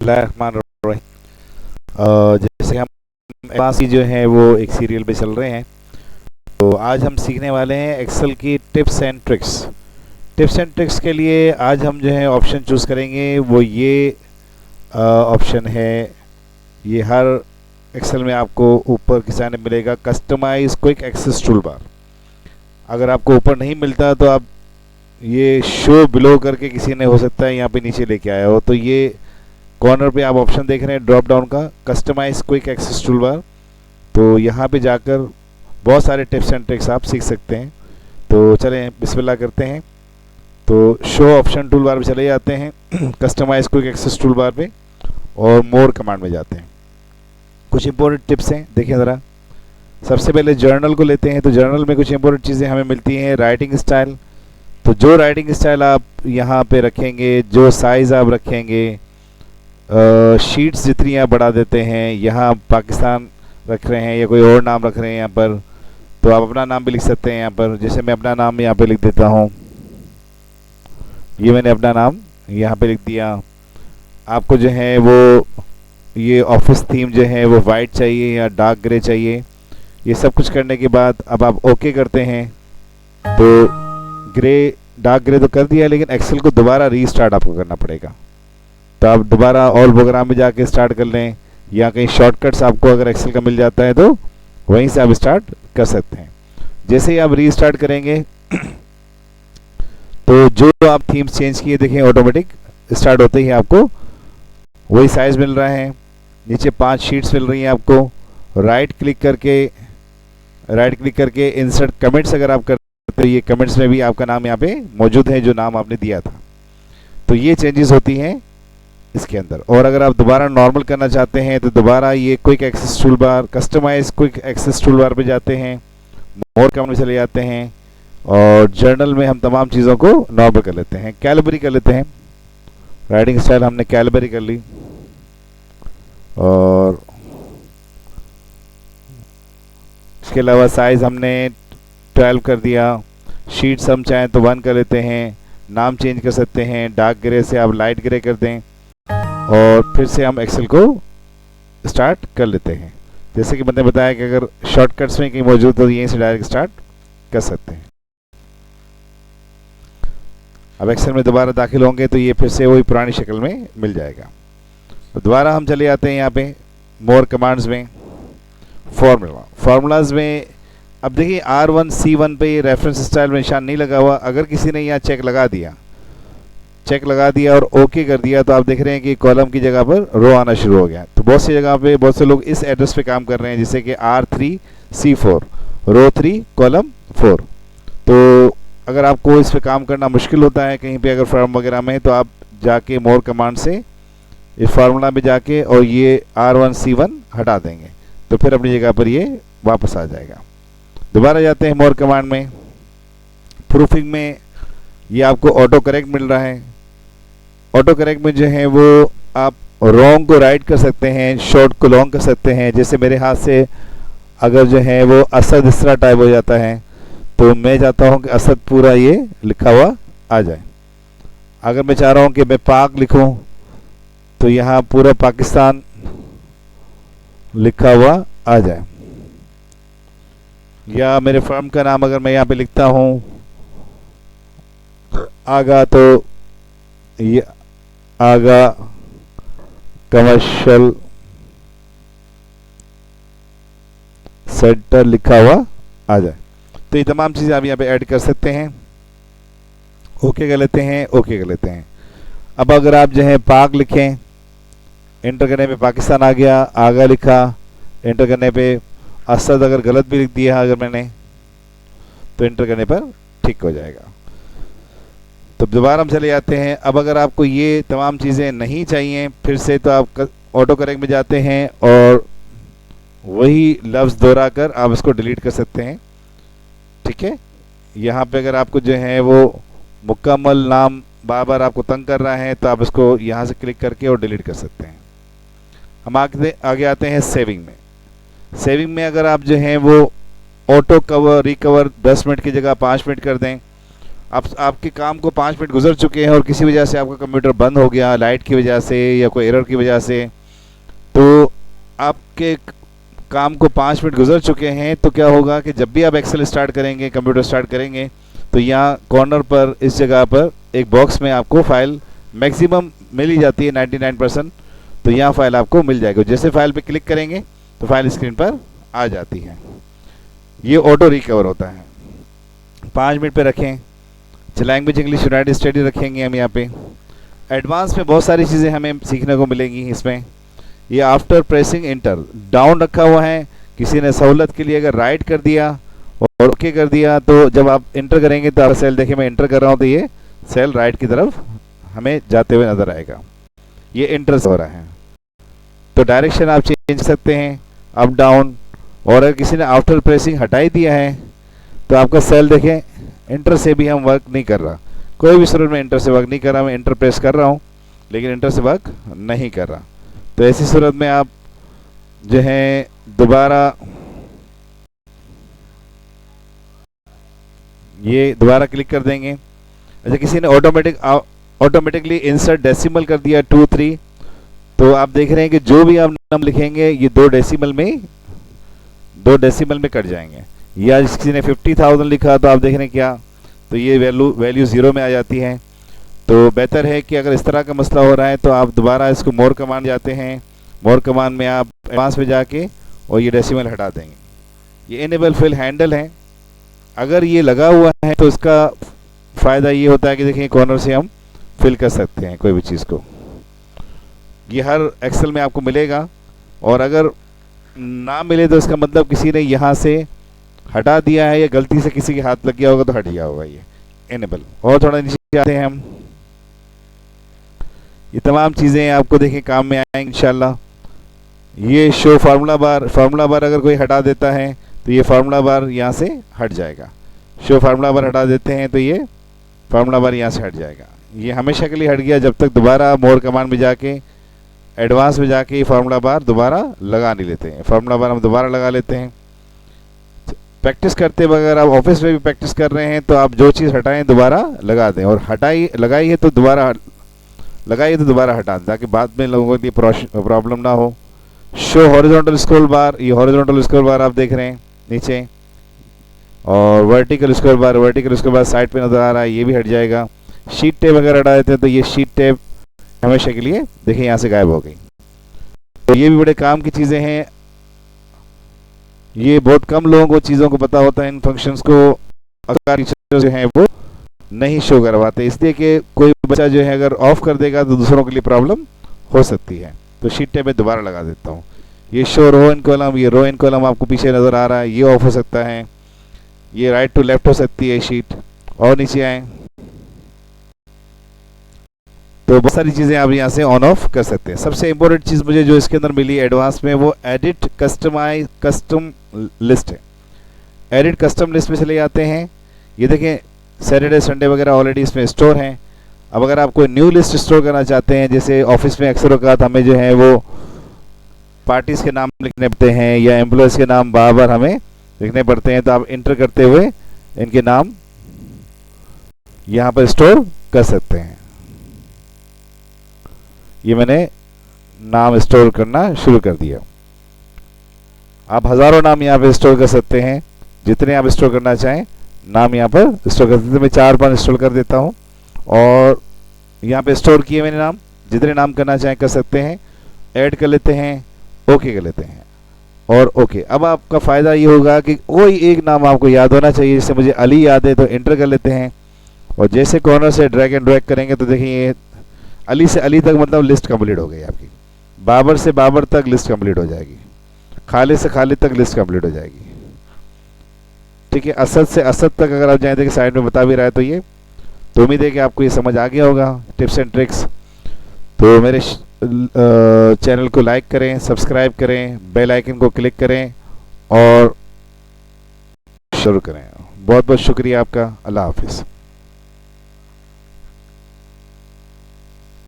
बिस्मिल्लाहिर्रहमानिर्रहीम। जैसे हम एडवांस जो है वो एक सीरियल पे चल रहे हैं, तो आज हम सीखने वाले हैं एक्सेल की tips and tricks. Tips and tricks के लिए आज हम जो है ऑप्शन चूज़ करेंगे, वो ये ऑप्शन है। ये हर एक्सेल में आपको ऊपर की साइड में मिलेगा, customise quick access tool bar. अगर आपको ऊपर नहीं मिलता तो आप ये शो बिलो करके किसी ने हो सकता है यहाँ पे नीचे लेके आया हो, तो ये कॉर्नर पे आप ऑप्शन देख रहे हैं ड्रॉप डाउन का, customise quick access tool bar. तो यहाँ पे जाकर बहुत सारे टिप्स एंड ट्रिक्स आप सीख सकते हैं। तो चलें बिस्मिल्लाह करते हैं। तो शो ऑप्शन टूल बार पे चले जाते हैं customise quick access tool bar पे और मोर कमांड में जाते हैं। कुछ इंपॉर्टेंट टिप्स हैं, देखिए ज़रा। सबसे पहले जर्नल को लेते हैं, तो जर्नल में कुछ इंपॉर्टेंट चीज़ें हमें मिलती हैं। राइटिंग स्टाइल, तो जो राइटिंग स्टाइल आप यहाँ पे रखेंगे, जो साइज़ आप रखेंगे, शीट्स जितनी आप बढ़ा देते हैं, यहाँ पाकिस्तान रख रहे हैं या कोई और नाम रख रहे हैं यहाँ पर, तो आप अपना नाम भी लिख सकते हैं यहाँ पर। जैसे मैं अपना नाम यहाँ पे लिख देता हूँ, ये मैंने अपना नाम यहाँ पे लिख दिया। आपको जो है वो ये ऑफिस थीम जो है वो वाइट चाहिए या डार्क ग्रे चाहिए। ये सब कुछ करने के बाद अब आप ओके करते हैं, तो डार्क ग्रे तो कर दिया, लेकिन एक्सेल को दोबारा रीस्टार्ट आपको करना पड़ेगा। तो आप दोबारा ऑल प्रोग्राम में जाके स्टार्ट कर लें, या कहीं शॉर्टकट्स आपको अगर एक्सेल का मिल जाता है तो वहीं से आप स्टार्ट कर सकते हैं। जैसे ही आप रीस्टार्ट करेंगे तो जो आप थीम्स चेंज किए देखें, ऑटोमेटिक स्टार्ट होते ही आपको वही साइज मिल रहा है। नीचे 5 शीट्स मिल रही हैं आपको। राइट क्लिक करके इंसर्ट कमेंट्स अगर आप करते तो ये कमेंट्स में भी आपका नाम यहाँ पे मौजूद है, जो नाम आपने दिया था। तो ये चेंजेस होती हैं इसके अंदर। और अगर आप दोबारा नॉर्मल करना चाहते हैं तो दोबारा ये quick access tool bar, customise quick access tool bar पे जाते हैं, मोर कमांड में चले जाते हैं, और जर्नल में हम तमाम चीज़ों को नॉर्मल कर लेते हैं। कैलिबरी कर लेते हैं, राइटिंग स्टाइल हमने कैलिबरी कर ली, और इसके अलावा साइज़ हमने 12 कर दिया। शीट्स हम चाहें तो 1 कर लेते हैं। नाम चेंज कर सकते हैं, डार्क ग्रे से आप लाइट ग्रे कर दें, और फिर से हम एक्सेल को स्टार्ट कर लेते हैं। जैसे कि मैंने बताया कि अगर शॉर्टकट्स में कहीं मौजूद हो तो यहीं से डायरेक्ट स्टार्ट कर सकते हैं। अब एक्सेल में दोबारा दाखिल होंगे तो ये फिर से वही पुरानी शक्ल में मिल जाएगा। तो दोबारा हम चले जाते हैं यहाँ पे मोर कमांड्स में, फार्मूलाज में। अब देखिए R1 C1 पे ये रेफरेंस स्टाइल में निशान नहीं लगा हुआ। अगर किसी ने यहाँ चेक लगा दिया और ओके कर दिया, तो आप देख रहे हैं कि कॉलम की जगह पर रो आना शुरू हो गया। तो बहुत सी जगह पे बहुत से लोग इस एड्रेस पे काम कर रहे हैं, जैसे कि R3 C4 रो 3 कॉलम 4। तो अगर आपको इस पे काम करना मुश्किल होता है कहीं पे, अगर फॉर्म वगैरह में, तो आप जाके मोर कमांड से इस फार्मूला में जाके और ये R1 C1 हटा देंगे, तो फिर अपनी जगह पर ये वापस आ जाएगा। दोबारा जाते हैं मोर कमांड में। प्रूफिंग में ये आपको ऑटो करेक्ट मिल रहा है। ऑटो करेक्ट में जो है वो आप रॉन्ग को राइट कर सकते हैं, शॉर्ट को लॉन्ग कर सकते हैं। जैसे मेरे हाथ से अगर जो है वो असद इस तरह टाइप हो जाता है, तो मैं चाहता हूँ कि असद पूरा ये लिखा हुआ आ जाए। अगर मैं चाह रहा हूँ कि मैं पाक लिखूँ, तो यहाँ पूरा पाकिस्तान लिखा हुआ आ जाए। या मेरे फर्म का नाम अगर मैं यहाँ पे लिखता हूँ आगा, तो ये आगा कमर्शियल सेंटर लिखा हुआ आ जाए। तो ये तमाम चीज़ें आप यहाँ पे ऐड कर सकते हैं। ओके कर लेते हैं। अब अगर आप जो है पाक लिखें, एंटर करने पे पाकिस्तान आ गया, आगा लिखा, एंटर करने पे असद अगर गलत भी लिख दिया अगर मैंने, तो एंटर करने पर ठीक हो जाएगा। तो दोबारा हम चले जाते हैं। अब अगर आपको ये तमाम चीज़ें नहीं चाहिए फिर से, तो आप ऑटो करेक्ट में जाते हैं और वही लफ्ज़ दोहरा कर आप इसको डिलीट कर सकते हैं। ठीक है, यहाँ पे अगर आपको जो है वो मुकम्मल नाम बार बार आपको तंग कर रहा है, तो आप इसको यहाँ से क्लिक करके और डिलीट कर सकते हैं। हम आगे आते हैं सेविंग में। सेविंग में अगर आप जो हैं वो ऑटो कवर रिकवर 10 मिनट की जगह 5 मिनट कर दें, आपके काम को 5 मिनट गुजर चुके हैं और किसी वजह से आपका कंप्यूटर बंद हो गया, लाइट की वजह से या कोई एरर की वजह से, तो आपके काम को 5 मिनट गुजर चुके हैं, तो क्या होगा कि जब भी आप एक्सेल स्टार्ट करेंगे, कंप्यूटर स्टार्ट करेंगे, तो यहाँ कॉर्नर पर इस जगह पर एक बॉक्स में आपको फाइल मैक्सिमम मिल ही जाती है 99%। तो यहाँ फाइल आपको मिल जाएगी। जैसे फाइल पे क्लिक करेंगे तो फाइल स्क्रीन पर आ जाती है। ये ऑटो रिकवर होता है। 5 मिनट पे रखें। लैंग्वेज इंग्लिश यूनाइटेड स्टडी रखेंगे हम यहाँ पे। एडवांस में बहुत सारी चीज़ें हमें सीखने को मिलेंगी इसमें। ये आफ्टर प्रेसिंग इंटर डाउन रखा हुआ है। किसी ने सहूलत के लिए अगर राइट कर दिया और ओके कर दिया, तो जब आप इंटर करेंगे तो आप सेल देखिए, मैं इंटर कर रहा हूँ तो ये सेल राइट की तरफ हमें जाते हुए नजर आएगा। ये इंटर हो रहा है। तो डायरेक्शन आप चेंज कर सकते हैं, अप डाउन। और अगर किसी ने आफ्टर प्रेसिंग हटाई दिया है तो आपका सेल देखें, इंटर से भी हम वर्क नहीं कर रहा। कोई भी सूरत में इंटर से वर्क नहीं कर रहा। मैं इंटर प्रेस कर रहा हूँ लेकिन इंटर से वर्क नहीं कर रहा। तो ऐसी सूरत में आप जो है दोबारा क्लिक कर देंगे। अच्छा, किसी ने ऑटोमेटिकली इंसर्ट डेसिमल कर दिया 2 3, तो आप देख रहे हैं कि जो भी आप नंबर लिखेंगे ये 2 डेसिमल में कट जाएंगे। या किसी ने 50,000 लिखा तो आप देख रहे हैं क्या, तो ये वैल्यू 0 में आ जाती है। तो बेहतर है कि अगर इस तरह का मसला हो रहा है तो आप दोबारा इसको मोर कमांड जाते हैं। मोर कमांड में आप एडवांस में जाके और ये डेसिमल हटा देंगे। ये इनेबल फिल हैंडल है। अगर ये लगा हुआ है तो इसका फ़ायदा ये होता है कि देखिए कॉर्नर से हम फिल कर सकते हैं कोई भी चीज़ को। ये हर एक्सेल में आपको मिलेगा। और अगर ना मिले तो इसका मतलब किसी ने यहाँ से हटा दिया है या गलती से किसी के हाथ लग गया होगा तो हट गया होगा ये इनेबल। और थोड़ा नीचे आते हैं हम। ये तमाम चीज़ें आपको देखें काम में आएंगी इंशाल्लाह। ये शो फार्मूला बार अगर कोई हटा देता है तो ये फार्मूला बार यहाँ से हट जाएगा। शो फार्मूला बार हटा देते हैं तो ये फार्मूला बार यहाँ से हट जाएगा। ये हमेशा के लिए हट गया जब तक दोबारा मोर कमांड में जाके एडवांस में जाके ये फार्मूला बार दोबारा लगा नहीं लेते हैं। फार्मूला बार हम दोबारा लगा लेते हैं। प्रैक्टिस करते वक्त अगर आप ऑफिस में भी प्रैक्टिस कर रहे हैं तो आप जो चीज़ हटाएं दोबारा लगा दें, और लगाई है तो दोबारा हटा दें ताकि बाद में लोगों के लिए प्रॉब्लम ना हो। शो हॉरिजॉन्टल स्क्रॉल बार, ये हॉरिजॉन्टल स्क्रॉल बार आप देख रहे हैं नीचे। और वर्टिकल स्क्रॉल बार साइड पे नज़र आ रहा है, ये भी हट जाएगा। शीट टैब अगर हटा देते हैं तो ये शीट टैब हमेशा के लिए देखिए यहाँ से गायब हो गई। तो ये भी बड़े काम की चीज़ें हैं। ये बहुत कम लोगों को चीज़ों को पता होता है इन फंक्शंस को। अगर टीचर जो हैं वो नहीं शो करवाते, इसलिए कि कोई बच्चा जो है अगर ऑफ कर देगा तो दूसरों के लिए प्रॉब्लम हो सकती है। तो शीट टैब में दोबारा लगा देता हूँ। ये शो रो इन कॉलम, ये रो इन कॉलम आपको पीछे नज़र आ रहा है, ये ऑफ हो सकता है। ये राइट टू लेफ्ट हो सकती है शीट। और नीचे आए तो बहुत सारी चीज़ें आप यहाँ से ऑन ऑफ कर सकते हैं। सबसे इम्पोर्टेंट चीज़ मुझे जो इसके अंदर मिली एडवांस में वो एडिट कस्टम लिस्ट है। एडिट कस्टम लिस्ट में चले जाते हैं। ये देखें सैटरडे संडे वगैरह ऑलरेडी इसमें स्टोर हैं। अब अगर आप कोई न्यू लिस्ट स्टोर करना चाहते हैं, जैसे ऑफिस में अक्सर औकात हमें जो है वो पार्टीज़ के नाम लिखने पड़ते हैं या एम्प्लॉयज़ के नाम बार बार हमें लिखने पड़ते हैं, तो आप इंटर करते हुए इनके नाम यहाँ पर स्टोर कर सकते हैं। ये मैंने नाम स्टोर करना शुरू कर दिया। आप हज़ारों नाम यहाँ पे स्टोर कर सकते हैं, जितने आप स्टोर करना चाहें नाम यहाँ पर स्टोर कर सकते हैं। मैं 4-5 स्टोर कर देता हूँ और यहाँ पे स्टोर किए मैंने नाम, जितने नाम करना चाहें कर सकते हैं। ऐड कर लेते हैं, ओके कर लेते हैं और ओके। अब आपका फ़ायदा ये होगा कि कोई एक नाम आपको याद होना चाहिए। जैसे मुझे अली याद है तो इंटर कर लेते हैं और जैसे कॉर्नर से ड्रैग एंड ड्रैग करेंगे तो देखिए अली से अली तक मतलब लिस्ट कंप्लीट हो गई आपकी। बाबर से बाबर तक लिस्ट कंप्लीट हो जाएगी। खालिद से खालिद तक लिस्ट कंप्लीट हो जाएगी। ठीक है, असद से असद तक अगर आप जाएँ देखिए साइड में बता भी रहा है तो ये तो उम्मीद है कि आपको ये समझ आ गया होगा टिप्स एंड ट्रिक्स। तो मेरे चैनल को लाइक करें, सब्सक्राइब करें, बेल आइकन को क्लिक करें और शुरू करें। बहुत बहुत शुक्रिया आपका। अल्लाह हाफिज़।